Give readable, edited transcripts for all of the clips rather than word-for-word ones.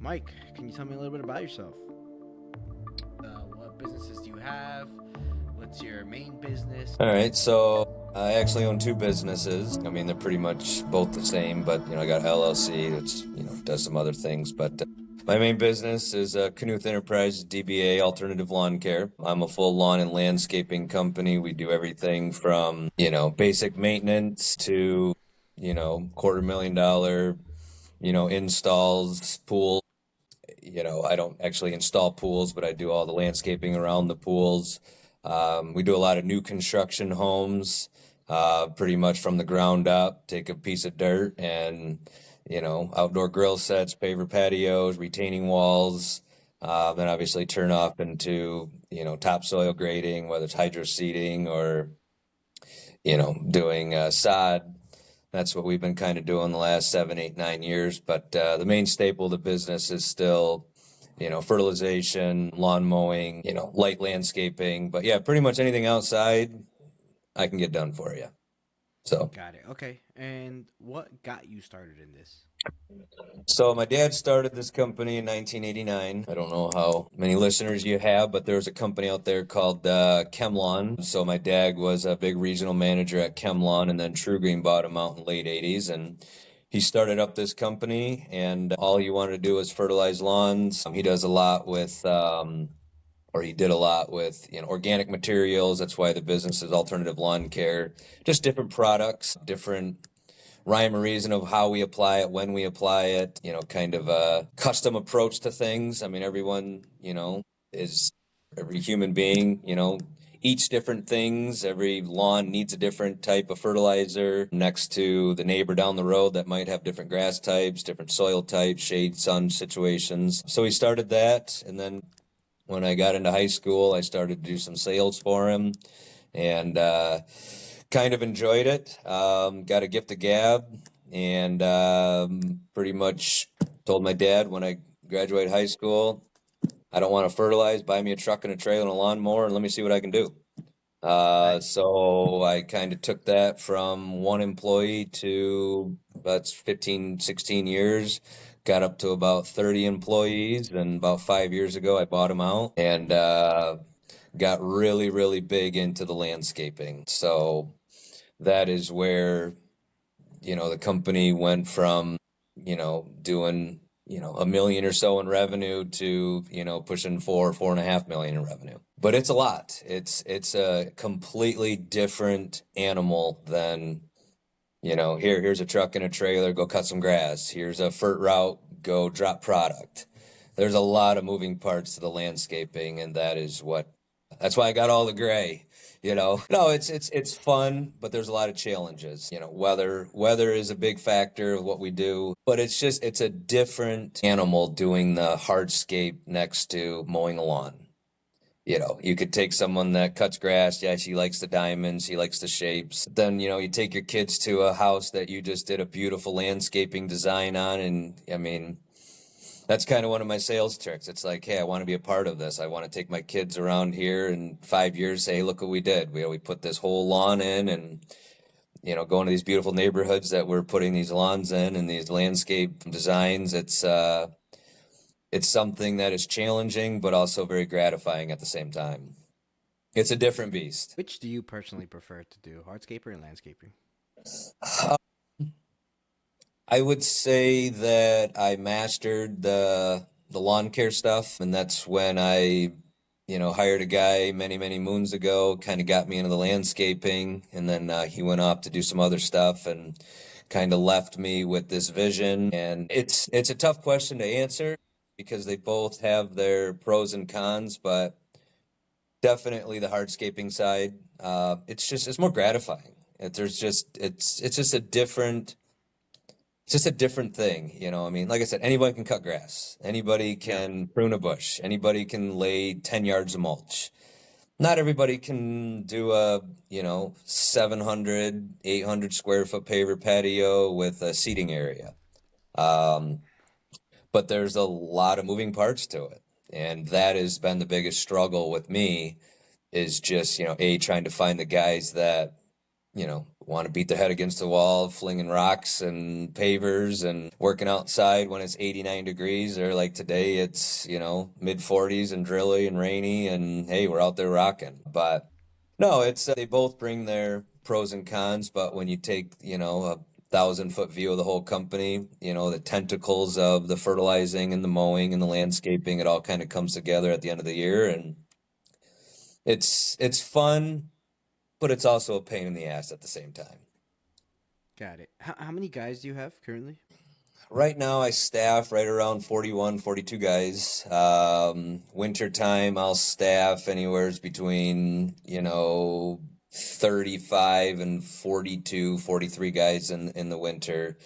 Mike, can you tell me a little bit about yourself? What businesses do you have? What's your main business? All right, so I actually own two businesses. I mean, they're pretty much both the same, but I got LLC, which does some other things. But my main business is Knuth Enterprises, DBA, Alternative Lawn Care. I'm a full lawn and landscaping company. We do everything from basic maintenance to $250,000 installs, pool. I don't actually install pools, but I do all the landscaping around the pools. We do a lot of new construction homes, pretty much from the ground up. Take a piece of dirt and, outdoor grill sets, paver patios, retaining walls, then obviously turn off into, topsoil grading, whether it's hydro seeding or, doing sod. That's what we've been kind of doing the last 7, 8, 9 years. But the main staple of the business is still, fertilization, lawn mowing, light landscaping. But yeah, pretty much anything outside, I can get done for you. So, Got it. Okay. And what got you started in this? so my dad started this company in 1989. I don't know how many listeners you have, but there was a company out there called Chemlon. So my dad was a big regional manager at Chemlon, and then True Green bought him out in the late 80s. And he started up this company, and all he wanted to do was fertilize lawns. He does a lot with, or he did a lot with, organic materials. That's why the business is Alternative Lawn Care. Just different products, different rhyme or reason of how we apply it, when we apply it, kind of a custom approach to things. I mean, everyone, is every human being, eats different things. Every lawn needs a different type of fertilizer next to the neighbor down the road that might have different grass types, different soil types, shade, sun situations. So we started that. And then when I got into high school, I started to do some sales for him and, kind of enjoyed it. Got a gift of gab and pretty much told my dad when I graduated high school, I don't want to fertilize, buy me a truck and a trailer and a lawnmower and let me see what I can do. Nice. So I kind of took that from one employee to that's 15, 16 years, got up to about 30 employees. And about 5 years ago, I bought them out and got really, really big into the landscaping. So that is where, the company went from, doing, a million or so in revenue to, pushing 4.5 million in revenue. But it's a lot. It's a completely different animal than, here's a truck and a trailer, go cut some grass. Here's a fert route, go drop product. There's a lot of moving parts to the landscaping, and that's why I got all the gray. No, it's fun, but there's a lot of challenges. Weather is a big factor of what we do, but it's a different animal doing the hardscape next to mowing a lawn. You could take someone that cuts grass. Yeah, she likes the diamonds, she likes the shapes. Then, you take your kids to a house that you just did a beautiful landscaping design on. And I mean, that's kind of one of my sales tricks. It's like, hey, I want to be a part of this. I want to take my kids around here in 5 years, say, hey, look what we did. We put this whole lawn in and, go into these beautiful neighborhoods that we're putting these lawns in and these landscape designs. It's something that is challenging, but also very gratifying at the same time. It's a different beast. Which do you personally prefer to do, hardscaper and landscaping? Uh, I would say that I mastered the lawn care stuff, and that's when I, hired a guy many, many moons ago, kind of got me into the landscaping, and then he went off to do some other stuff and kind of left me with this vision. And it's a tough question to answer because they both have their pros and cons, but definitely the hardscaping side, it's more gratifying. It's just a different thing, I mean, like I said, anybody can cut grass, anybody Yeah. can prune a bush, anybody can lay 10 yards of mulch. Not everybody can do a, 700, 800 square foot paver patio with a seating area. Um, but there's a lot of moving parts to it. And that has been the biggest struggle with me is just, trying to find the guys that, want to beat their head against the wall, flinging rocks and pavers and working outside when it's 89 degrees, or like today it's, mid 40s and drilly and rainy, and hey, we're out there rocking. But no, it's they both bring their pros and cons, but when you take, a 1,000-foot view of the whole company, the tentacles of the fertilizing and the mowing and the landscaping, it all kind of comes together at the end of the year, and it's fun, but it's also a pain in the ass at the same time. Got it. How many guys do you have currently? Right now, I staff right around 41, 42 guys. Winter time, I'll staff anywhere between, 35 and 42, 43 guys in the winter.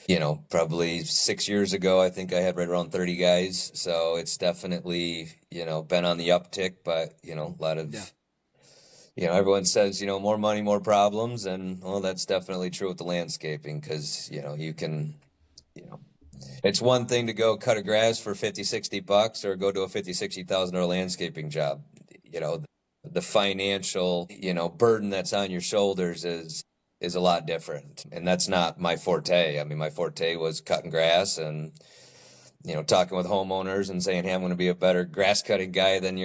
Probably 6 years ago, I think I had right around 30 guys. So it's definitely, been on the uptick, but, a lot Yeah. of, everyone says, more money, more problems. And, well, that's definitely true with the landscaping because, you can, you know, it's one thing to go cut a grass for 50, $60 or go to a 50, $60,000 landscaping job. You know, the financial, burden that's on your shoulders is a lot different. And that's not my forte. I mean, my forte was cutting grass and, talking with homeowners and saying, hey, I'm going to be a better grass cutting guy than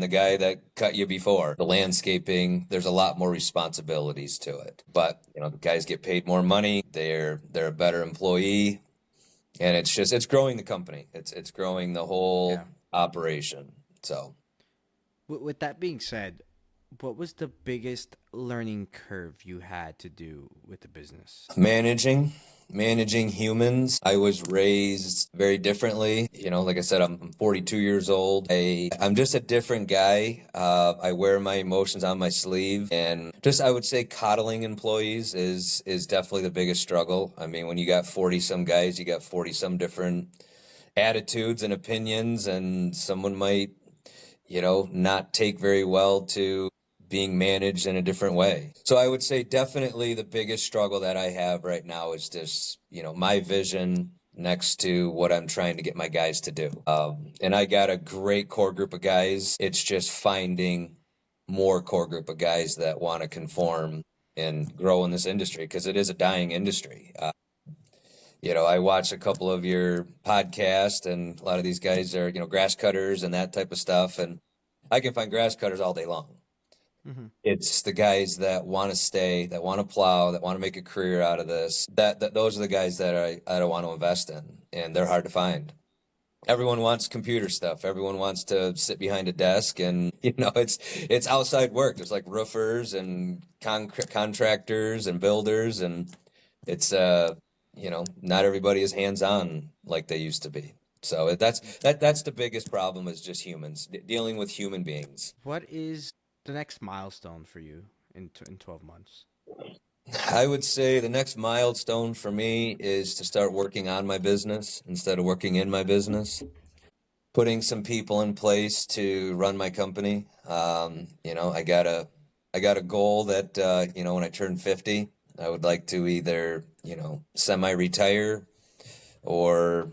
the guy that cut you before. The landscaping, there's a lot more responsibilities to it. But, the guys get paid more money. They're a better employee, and it's growing the company. It's growing the whole Yeah. operation. So With that being said, what was the biggest learning curve you had to do with the business? managing humans. I was raised very differently. Like I said, I'm 42 years old. I'm just a different guy. I wear my emotions on my sleeve, and just I would say coddling employees is definitely the biggest struggle. I mean, when you got 40 some guys, you got 40 some different attitudes and opinions, and someone might, not take very well to being managed in a different way. So I would say definitely the biggest struggle that I have right now is just, my vision next to what I'm trying to get my guys to do. And I got a great core group of guys. It's just finding more core group of guys that want to conform and grow in this industry because it is a dying industry. I watch a couple of your podcasts, and a lot of these guys are, grass cutters and that type of stuff. And I can find grass cutters all day long. Mm-hmm. It's the guys that want to stay, that want to plow, that want to make a career out of this. That those are the guys that I don't want to invest in, and they're hard to find. Everyone wants computer stuff. Everyone wants to sit behind a desk, and it's outside work. There's like roofers and contractors and builders, and it's not everybody is hands on like they used to be. So that's the biggest problem is just humans dealing with human beings. What is the next milestone for you in 12 months? I would say the next milestone for me is to start working on my business instead of working in my business. Putting some people in place to run my company. I got a goal that when I turn 50, I would like to either semi-retire or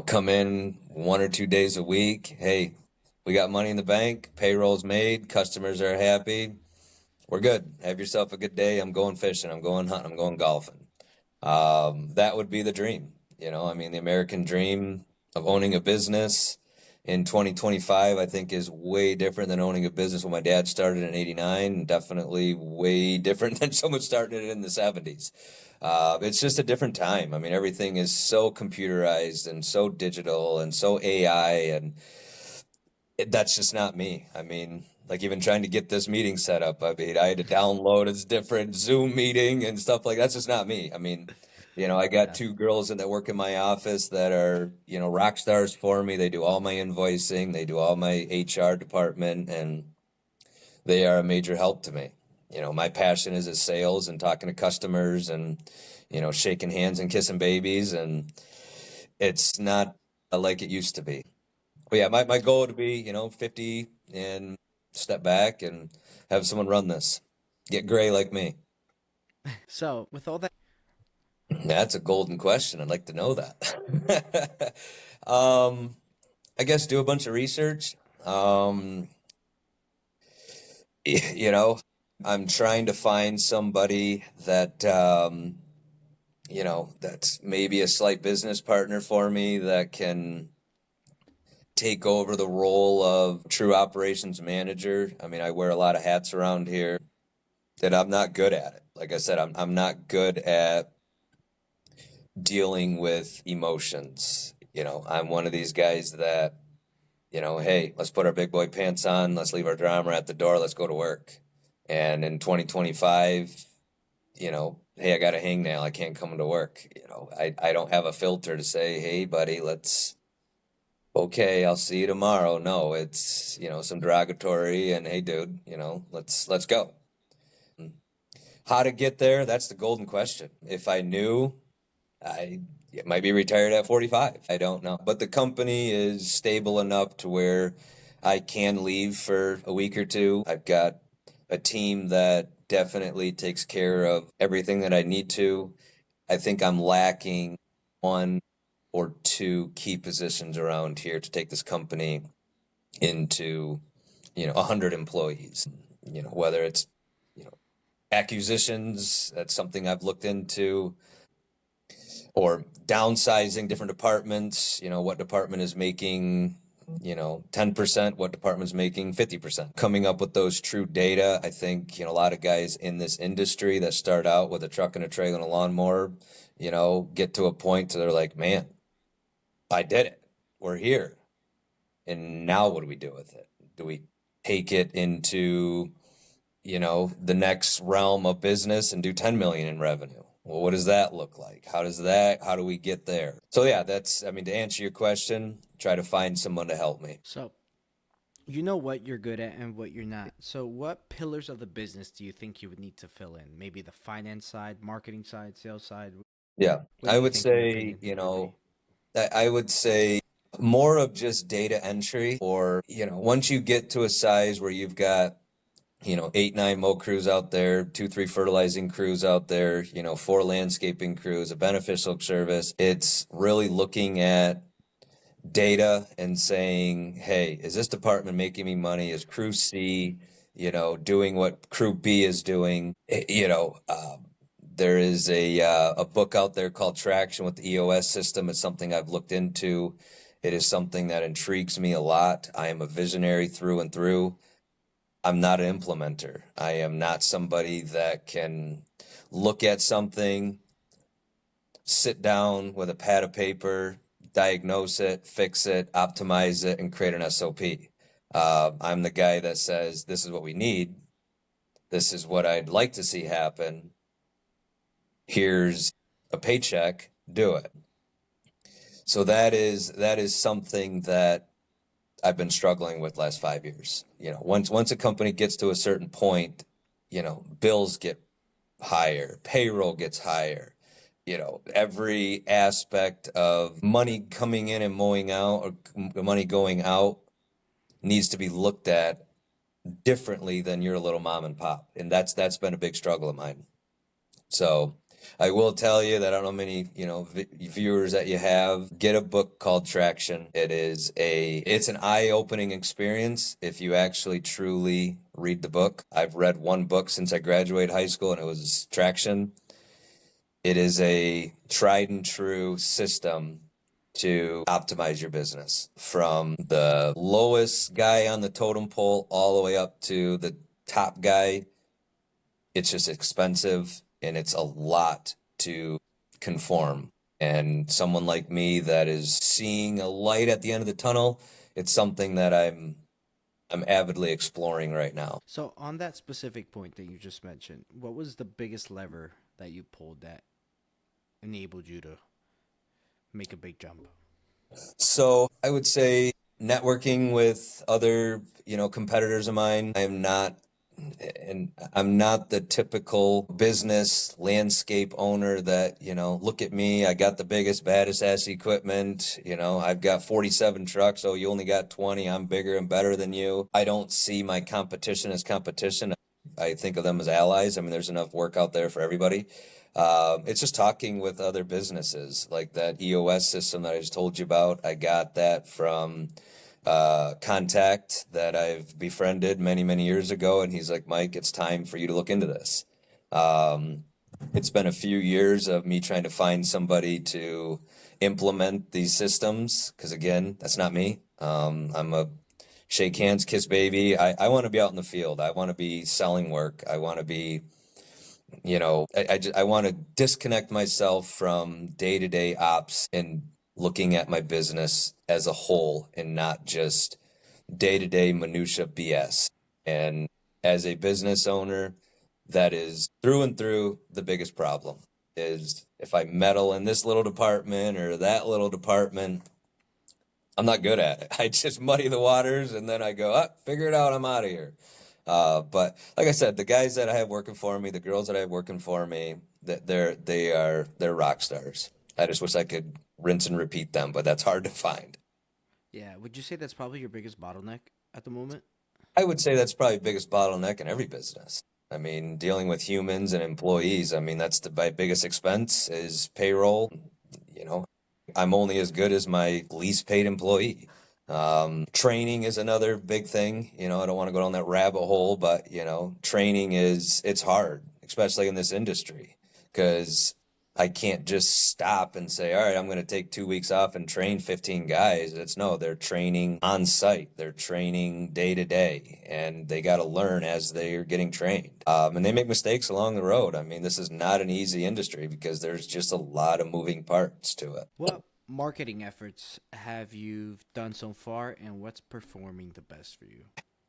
come in 1 or 2 days a week. Hey, we got money in the bank, payroll's made, customers are happy. We're good. Have yourself a good day. I'm going fishing. I'm going hunting. I'm going golfing. That would be the dream. I mean, the American dream of owning a business in 2025, I think, is way different than owning a business when my dad started in '89, and definitely way different than someone started it in the '70s. It's just a different time. I mean, everything is so computerized and so digital and so AI, and that's just not me. I mean, like even trying to get this meeting set up, I mean, I had to download a different Zoom meeting and stuff like that's just not me. I mean, I got Yeah. two girls that work in my office that are, rock stars for me. They do all my invoicing, they do all my HR department, and they are a major help to me. My passion is at sales and talking to customers and, shaking hands and kissing babies, and it's not like it used to be. But yeah, my goal would be, 50 and step back and have someone run this. Get gray like me. So, with all that, That's a golden question. I'd like to know that. um, I guess do a bunch of research. Um, you know, I'm trying to find somebody that, that's maybe a slight business partner for me that can take over the role of true operations manager. I mean, I wear a lot of hats around here that I'm not good at it. Like I said, I'm not good at dealing with emotions. I'm one of these guys that, hey, let's put our big boy pants on, let's leave our drama at the door, let's go to work. And in 2025, hey, I got a hangnail, I can't come to work. I don't have a filter to say, hey, buddy, okay, I'll see you tomorrow. No, it's, some derogatory and hey, dude, let's go. How to get there? That's the golden question. If I knew, I might be retired at 45. I don't know. But the company is stable enough to where I can leave for a week or two. I've got a team that definitely takes care of everything that I need to. I think I'm lacking one or two key positions around here to take this company into, 100 employees. Whether it's, you know, acquisitions, that's something I've looked into, or downsizing different departments, what department is making, 10%, what department's making 50%. Coming up with those true data. I think, a lot of guys in this industry that start out with a truck and a trailer and a lawnmower, get to a point to they're like, man, I did it. We're here. And now what do we do with it? Do we take it into, the next realm of business and do 10 million in revenue? Well, what does that look like? How do we get there? So yeah, to answer your question, try to find someone to help me. So you know what you're good at and what you're not. So what pillars of the business do you think you would need to fill in? Maybe the finance side, marketing side, sales side. Yeah, What do I you would think, in your say, opinion, it would be? I would say more of just data entry, or, once you get to a size where you've got, 8, 9 mow crews out there, 2, 3 fertilizing crews out there, 4 landscaping crews, a beneficial service. It's really looking at data and saying, hey, is this department making me money? Is crew C, doing what crew B is doing? There is a book out there called Traction with the EOS system. It's something I've looked into. It is something that intrigues me a lot. I am a visionary through and through. I'm not an implementer. I am not somebody that can look at something, sit down with a pad of paper, diagnose it, fix it, optimize it, and create an SOP. I'm the guy that says, this is what we need. This is what I'd like to see happen. Here's a paycheck, do it. So that is something that I've been struggling with last 5 years. Once a company gets to a certain point, bills get higher, payroll gets higher. Every aspect of money coming in and mowing out, or money going out, needs to be looked at differently than your little mom and pop. And that's been a big struggle of mine. So I will tell you that I don't know how many, viewers that you have. Get a book called Traction. It's an eye-opening experience if you actually truly read the book. I've read one book since I graduated high school, and it was Traction. It is a tried and true system to optimize your business, from the lowest guy on the totem pole all the way up to the top guy. It's just expensive, and it's a lot to conform. And someone like me that is seeing a light at the end of the tunnel, it's something that I'm avidly exploring right now. So on that specific point that you just mentioned, what was the biggest lever that you pulled that enabled you to make a big jump? So I would say networking with other, competitors of mine. I'm not the typical business landscape owner that, look at me, I got the biggest, baddest ass equipment, I've got 47 trucks, oh, you only got 20, I'm bigger and better than you. I don't see my competition as competition. I think of them as allies. I mean, there's enough work out there for everybody. It's just talking with other businesses, like that EOS system that I just told you about. I got that from contact that I've befriended many, many years ago, and he's like, Mike, it's time for you to look into this. Um, it's been a few years of me trying to find somebody to implement these systems, because again, that's not me. I'm a shake hands, kiss baby. I want to be out in the field. I want to be selling work. I want to be, I want to disconnect myself from day-to-day ops and looking at my business as a whole and not just day-to-day minutia BS. And as a business owner, that is through and through the biggest problem is if I meddle in this little department or that little department, I'm not good at it. I just muddy the waters and then I go, figure it out, I'm out of here. But like I said, the guys that I have working for me, the girls that I have working for me, that they're rock stars. I just wish I could rinse and repeat them, but that's hard to find. Yeah, would you say that's probably your biggest bottleneck at the moment? I would say that's probably the biggest bottleneck in every business. I mean, dealing with humans and employees, I mean, that's my biggest expense is payroll. You know, I'm only as good as my least paid employee. Training is another big thing. I don't want to go down that rabbit hole, but training it's hard, especially in this industry, because I can't just stop and say, all right, I'm going to take 2 weeks off and train 15 guys. It's no, they're training on site. They're training day to day, and they got to learn as they're getting trained. And they make mistakes along the road. I mean, this is not an easy industry because there's just a lot of moving parts to it. What marketing efforts have you done so far, and what's performing the best for you?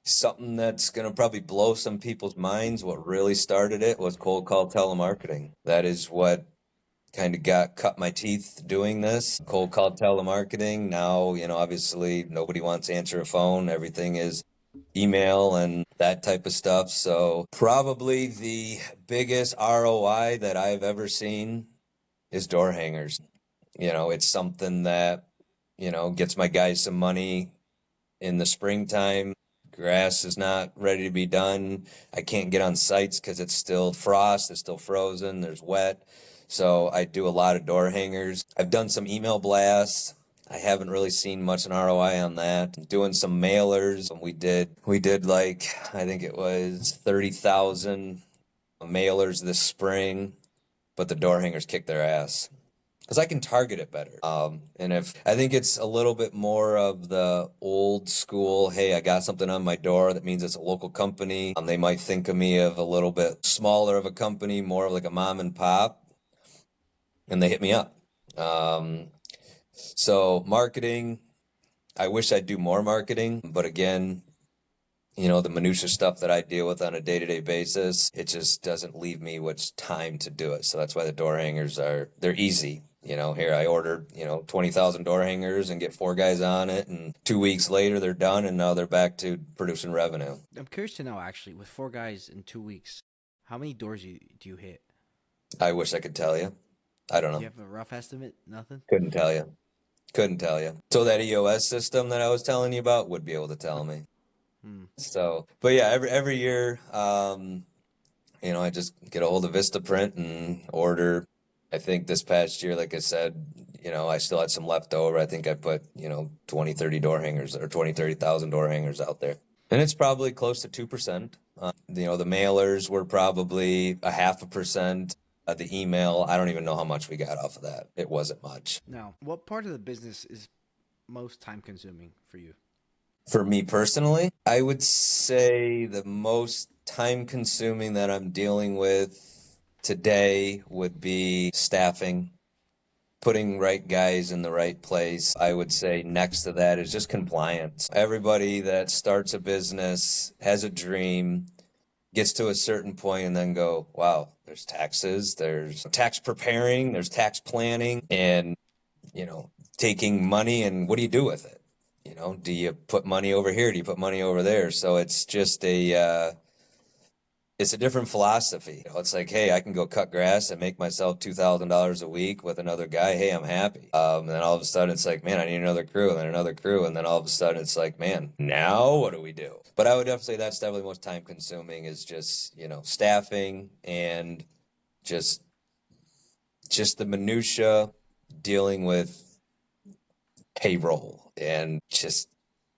Something that's going to probably blow some people's minds. What really started it was cold call telemarketing. That is what kind of cut my teeth doing this cold call telemarketing. Now, obviously nobody wants to answer a phone. Everything is email and that type of stuff. So probably the biggest ROI that I've ever seen is door hangers. It's something that, gets my guys some money in the springtime. Grass is not ready to be done. I can't get on sites because it's still frost, it's still frozen, there's wet. So I do a lot of door hangers. I've done some email blasts. I haven't really seen much an ROI on that. Doing some mailers. We did like I think it was 30,000 mailers this spring, but the door hangers kicked their ass because I can target it better. And if I think it's a little bit more of the old school, hey, I got something on my door that means it's a local company. They might think of me of a little bit smaller of a company, more of like a mom and pop, and they hit me up. So marketing, I wish I'd do more marketing, but again, the minutia stuff that I deal with on a day-to-day basis, it just doesn't leave me much time to do it. So that's why the door hangers they're easy. Here I ordered, 20,000 door hangers and get 4 guys on it. And 2 weeks later, they're done. And now they're back to producing revenue. I'm curious to know, actually, with 4 guys in 2 weeks, how many doors do you hit? I wish I could tell you. I don't Do you know. have a rough estimate? Nothing? Couldn't tell you. Couldn't tell you. So that EOS system that I was telling you about would be able to tell me. Hmm. So, but yeah, every year, I just get a hold of Vistaprint and order. I think this past year, like I said, I still had some left over. I think I put, 20, 30 door hangers or 20, 30,000 door hangers out there. And it's probably close to 2%. The mailers were probably a 0.5%. The email, I don't even know how much we got off of that. It wasn't much. Now, what part of the business is most time consuming for you? For me personally, I would say the most time consuming that I'm dealing with today would be staffing, putting right guys in the right place. I would say next to that is just compliance. Everybody that starts a business has a dream, gets to a certain point and then go, wow, there's taxes, there's tax preparing, there's tax planning, and you know, taking money and what do you do with it? Do you put money over here? Do you put money over there? So it's just it's a different philosophy. It's like, hey, I can go cut grass and make myself $2,000 a week with another guy. Hey, I'm happy. And then all of a sudden it's like, man, I need another crew, and then another crew, and then all of a sudden it's like, man, now what do we do? But I would definitely say that's definitely most time consuming is just staffing and just the minutia dealing with payroll and just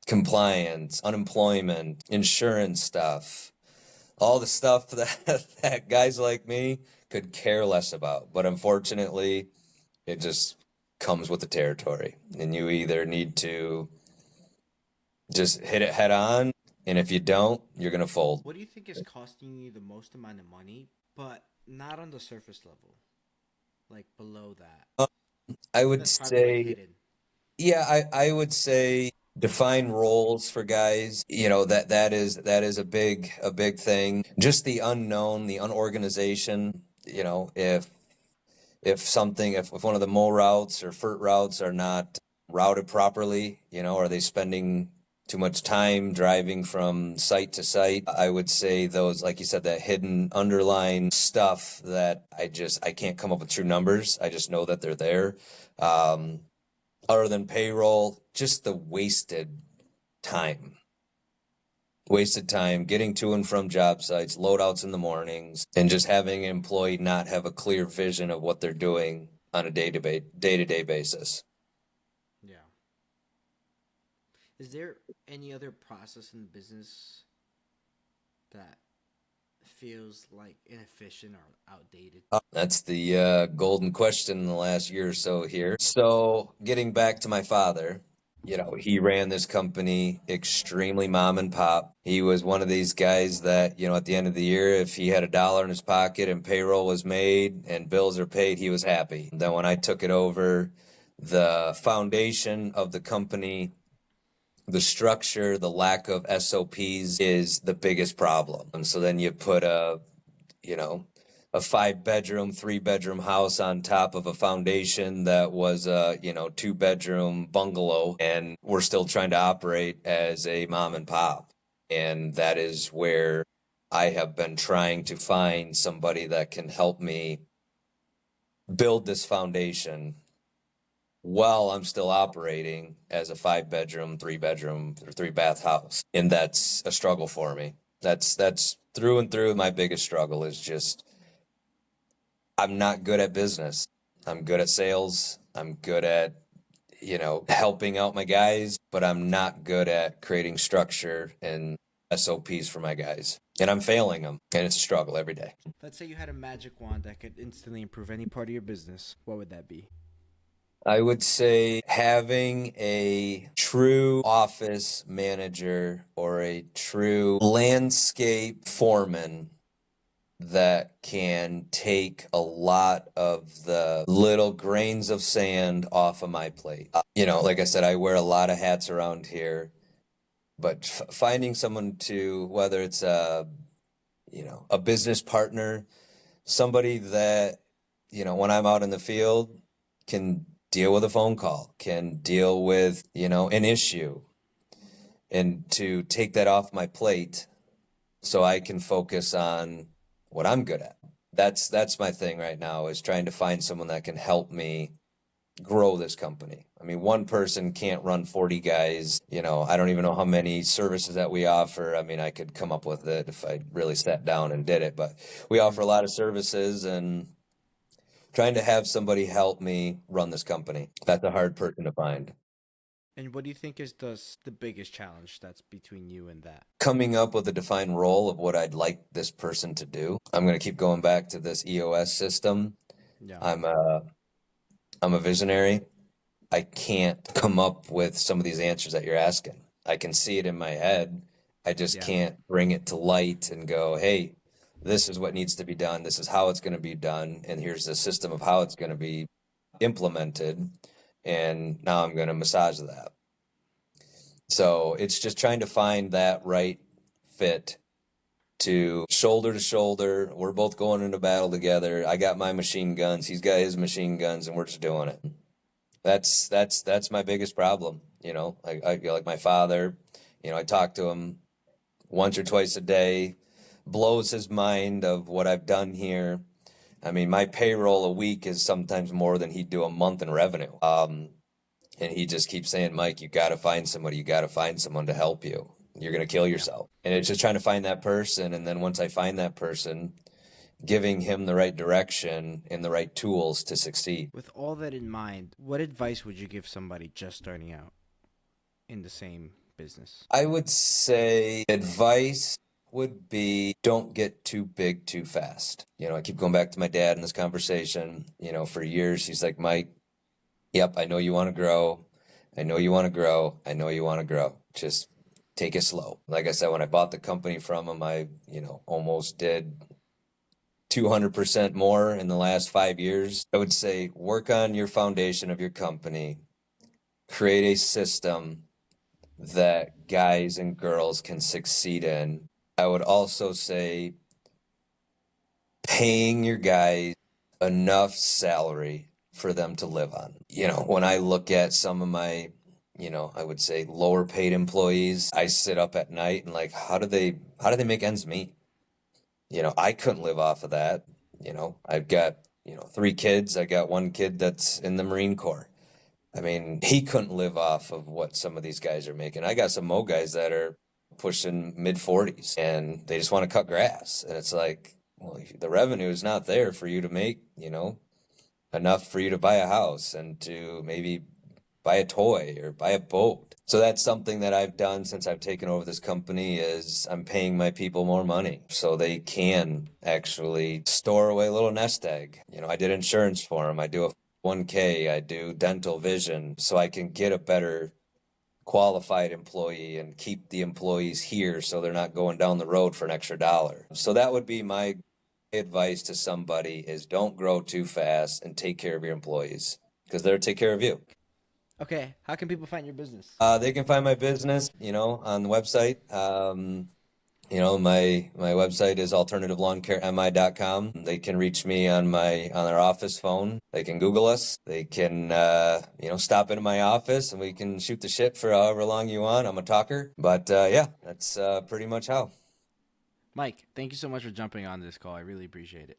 compliance, unemployment, insurance stuff, all the stuff that, that guys like me could care less about. But unfortunately, it just comes with the territory. And you either need to just hit it head on, and if you don't, you're going to fold. What do you think is costing you the most amount of money, but not on the surface level, like below that? Um, I would That's probably like say, hidden. yeah, I would say define roles for guys. That is a big thing. Just the unknown, the unorganization. If one of the mow routes or FERT routes are not routed properly, are they spending too much time driving from site to site? I would say those, like you said, that hidden underlying stuff that I can't come up with true numbers. I just know that they're there. Um, Other than payroll, just the time. Wasted time getting to and from job sites, loadouts in the mornings, and just having an employee not have a clear vision of what they're doing on a day-to-day basis. Yeah. Is there any other process in business that feels like inefficient or outdated? That's the golden question in the last year or so here. So, getting back to my father, he ran this company extremely mom and pop. He was one of these guys that, at the end of the year, if he had $1 in his pocket and payroll was made and bills are paid, he was happy. Then when I took it over, the foundation of the company, the structure, the lack of SOPs is the biggest problem. And so then you put you know, a 5 bedroom, 3 bedroom house on top of a foundation that was a, 2 bedroom bungalow. And we're still trying to operate as a mom and pop. And that is where I have been trying to find somebody that can help me build this foundation while I'm still operating as a 5 bedroom, 3 bedroom, or 3 bath house. And that's a struggle for me. That's through and through my biggest struggle is just I'm not good at business. I'm good at sales. I'm good at, helping out my guys, but I'm not good at creating structure and SOPs for my guys. And I'm failing them. And it's a struggle every day. Let's say you had a magic wand that could instantly improve any part of your business. What would that be? I would say having a true office manager or a true landscape foreman that can take a lot of the little grains of sand off of my plate. Like I said, I wear a lot of hats around here, but finding someone to, whether it's a business partner, somebody that, when I'm out in the field can deal with a phone call, can deal with, an issue, and to take that off my plate so I can focus on what I'm good at. That's my thing right now is trying to find someone that can help me grow this company. I mean, one person can't run 40 guys. I don't even know how many services that we offer. I mean, I could come up with it if I really sat down and did it, but we Mm-hmm. offer a lot of services and trying to have somebody help me run this company. That's a hard person to find. And what do you think is the biggest challenge that's between you and that? Coming up with a defined role of what I'd like this person to do. I'm going to keep going back to this EOS system. Yeah. I'm a I'm a visionary. I can't come up with some of these answers that you're asking. I can see it in my head. I just Yeah. can't bring it to light and go, "Hey, this is what needs to be done. This is how it's going to be done, and here's the system of how it's going to be implemented." And now I'm going to massage that. So it's just trying to find that right fit to shoulder. We're both going into battle together. I got my machine guns. He's got his machine guns, and we're just doing it. That's my biggest problem. Like my father. I talk to him once or twice a day, blows his mind of what I've done here. I mean, my payroll a week is sometimes more than he'd do a month in revenue. And he just keeps saying, Mike, you got to find somebody. You got to find someone to help you. You're going to kill Yeah. yourself. And it's just trying to find that person. And then once I find that person, giving him the right direction and the right tools to succeed. With all that in mind, what advice would you give somebody just starting out in the same business? I would say advice would be don't get too big too fast. I keep going back to my dad in this conversation. For years, he's like, Mike, yep, I know you want to grow. I know you want to grow. I know you want to grow. Just take it slow. Like I said, when I bought the company from him, I, almost did 200% more in the last 5 years. I would say work on your foundation of your company, create a system that guys and girls can succeed in. I would also say paying your guys enough salary for them to live on. When I look at some of my, I would say lower paid employees, I sit up at night and like, how do they make ends meet? I couldn't live off of that. I've got, 3 kids. I got one kid that's in the Marine Corps. I mean, he couldn't live off of what some of these guys are making. I got some Mo guys that are pushing mid 40s and they just want to cut grass. And it's like, well, the revenue is not there for you to make, enough for you to buy a house and to maybe buy a toy or buy a boat. So that's something that I've done since I've taken over this company is I'm paying my people more money so they can actually store away a little nest egg. I did insurance for them. I do a 1K, I do dental vision so I can get a better qualified employee and keep the employees here so they're not going down the road for an extra dollar. So that would be my advice to somebody is don't grow too fast and take care of your employees because they'll take care of you. Okay, how can people find your business? They can find my business, on the website. My website is alternativelawncaremi.com. They can reach me on their office phone. They can Google us. They can stop into my office and we can shoot the shit for however long you want. I'm a talker, but yeah, that's pretty much how. Mike, thank you so much for jumping on this call. I really appreciate it.